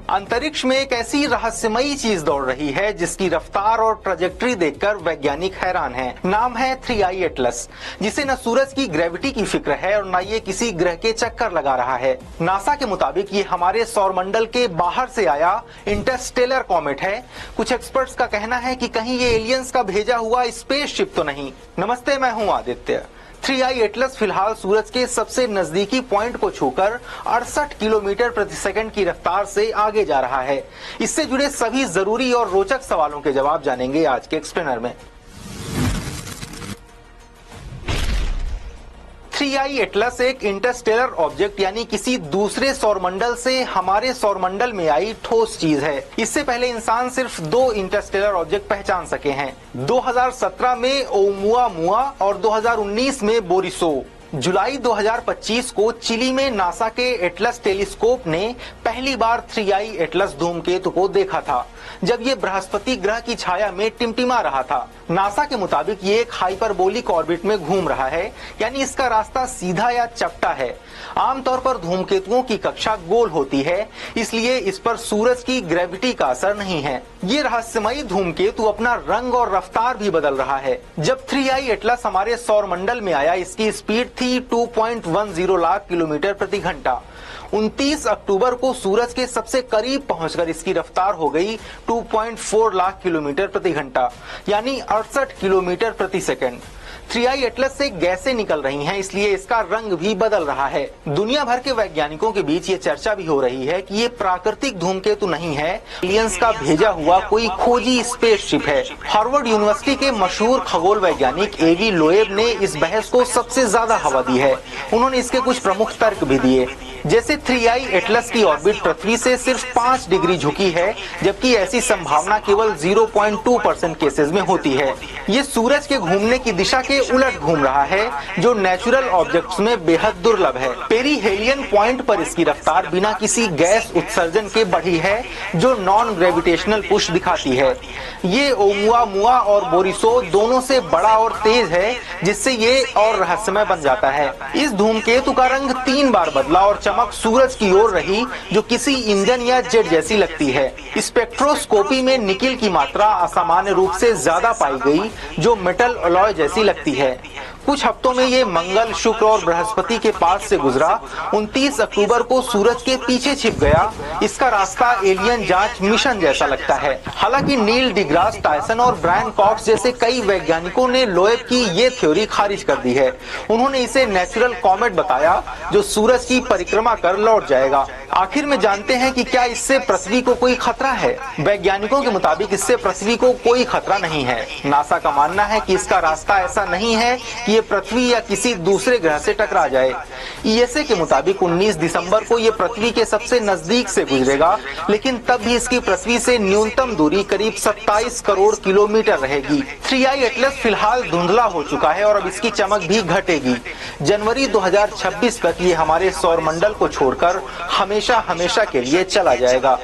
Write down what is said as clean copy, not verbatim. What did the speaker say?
अंतरिक्ष में एक ऐसी रहस्यमयी चीज दौड़ रही है जिसकी रफ्तार और ट्रैजेक्टरी देखकर वैज्ञानिक हैरान हैं। नाम है 3I एटलस, जिसे न सूरज की ग्रेविटी की फिक्र है और न ये किसी ग्रह के चक्कर लगा रहा है। नासा के मुताबिक ये हमारे सौरमंडल के बाहर से आया इंटरस्टेलर कॉमेट है। कुछ एक्सपर्ट्स का कहना है कि कहीं ये एलियंस का भेजा हुआ स्पेसशिप तो नहीं। नमस्ते, मैं हूँ आदित्य। 3I एटलस फिलहाल सूरज के सबसे नजदीकी पॉइंट को छूकर 68 किलोमीटर प्रति सेकंड की रफ्तार से आगे जा रहा है। इससे जुड़े सभी जरूरी और रोचक सवालों के जवाब जानेंगे आज के एक्सप्लेनर में। 3I एटलस एक इंटरस्टेलर ऑब्जेक्ट यानी किसी दूसरे सौरमंडल से हमारे सौरमंडल में आई ठोस चीज है। इससे पहले इंसान सिर्फ 2 इंटरस्टेलर ऑब्जेक्ट पहचान सके हैं, 2017 में ओमुआमुआ और 2019 में बोरिसो। जुलाई 2025 को चिली में नासा के एटलस टेलीस्कोप ने पहली बार 3I एटलस धूमकेतु को देखा था, जब ये बृहस्पति ग्रह की छाया में टिमटिमा रहा था। नासा के मुताबिक ये एक हाइपरबोलिक ऑर्बिट में घूम रहा है, यानी इसका रास्ता सीधा या चपटा है। आमतौर पर धूमकेतुओं की कक्षा गोल होती है, इसलिए इस पर सूरज की ग्रेविटी का असर नहीं है। ये रहस्यमयी धूमकेतु अपना रंग और रफ्तार भी बदल रहा है। जब 3I एटलस हमारे सौरमंडल में आया, इसकी स्पीड थी 2.10 लाख किलोमीटर प्रति घंटा। 29 अक्टूबर को सूरज के सबसे करीब पहुंचकर इसकी रफ्तार हो गई 2.4 लाख किलोमीटर प्रति घंटा, यानी 68 किलोमीटर प्रति सेकंड। 3I एटलस से गैसें निकल रही हैं, इसलिए इसका रंग भी बदल रहा है। दुनिया भर के वैज्ञानिकों के बीच ये चर्चा भी हो रही है कि ये प्राकृतिक धूमकेतु नहीं है, एलियंस का भेजा हुआ कोई खोजी स्पेसशिप है। हार्वर्ड यूनिवर्सिटी के मशहूर खगोल वैज्ञानिक एवी लोएब ने इस बहस को सबसे ज्यादा हवा दी है। उन्होंने इसके कुछ प्रमुख तर्क भी दिए, जैसे 3I एटलस की ऑर्बिट पृथ्वी से सिर्फ 5 डिग्री झुकी है, जबकि ऐसी संभावना केवल 0.2% केसेस में होती है। ये सूरज के घूमने की दिशा के उलट घूम रहा है, जो नेचुरल ऑब्जेक्ट्स में बेहद दुर्लभ है। पेरीहेलियन पॉइंट पर इसकी रफ्तार बिना किसी गैस उत्सर्जन के बढ़ी है, जो नॉन ग्रेविटेशनल पुश दिखाती है। ये ओमुआमुआ और बोरिसो दोनों से बड़ा और तेज है, जिससे ये और रहस्यमय बन जाता है। इस धूमकेतु का रंग 3 बार बदला और चमक सूरज की ओर रही, जो किसी इंजन या जेट जैसी लगती है। स्पेक्ट्रोस्कोपी में निकिल की मात्रा असामान्य रूप से ज्यादा पाई गई, जो मेटल अलॉय जैसी लगती है। कुछ हफ्तों में ये मंगल, शुक्र और बृहस्पति के पास से गुजरा। 29 अक्टूबर को सूरज के पीछे छिप गया। इसका रास्ता एलियन जांच मिशन जैसा लगता है। हालांकि नील डिग्रास टायसन और ब्रायन कॉक्स जैसे कई वैज्ञानिकों ने लोएब की ये थ्योरी खारिज कर दी है। उन्होंने इसे नेचुरल कॉमेट बताया, जो सूरज की परिक्रमा कर लौट जाएगा। आखिर में जानते हैं कि क्या इससे पृथ्वी को कोई खतरा है। वैज्ञानिकों के मुताबिक इससे पृथ्वी को कोई खतरा नहीं है। नासा का मानना है कि इसका रास्ता ऐसा नहीं है कि ये पृथ्वी या किसी दूसरे ग्रह से टकरा जाए। ESA के मुताबिक 19 दिसंबर को ये पृथ्वी के सबसे नजदीक से गुजरेगा, लेकिन तब भी इसकी पृथ्वी से न्यूनतम दूरी करीब 27 करोड़ किलोमीटर रहेगी। 3I एटलस फिलहाल धुंधला हो चुका है और अब इसकी चमक भी घटेगी। जनवरी 2026 तक ये हमारे सौरमंडल को छोड़कर हमेशा के लिए चला जाएगा।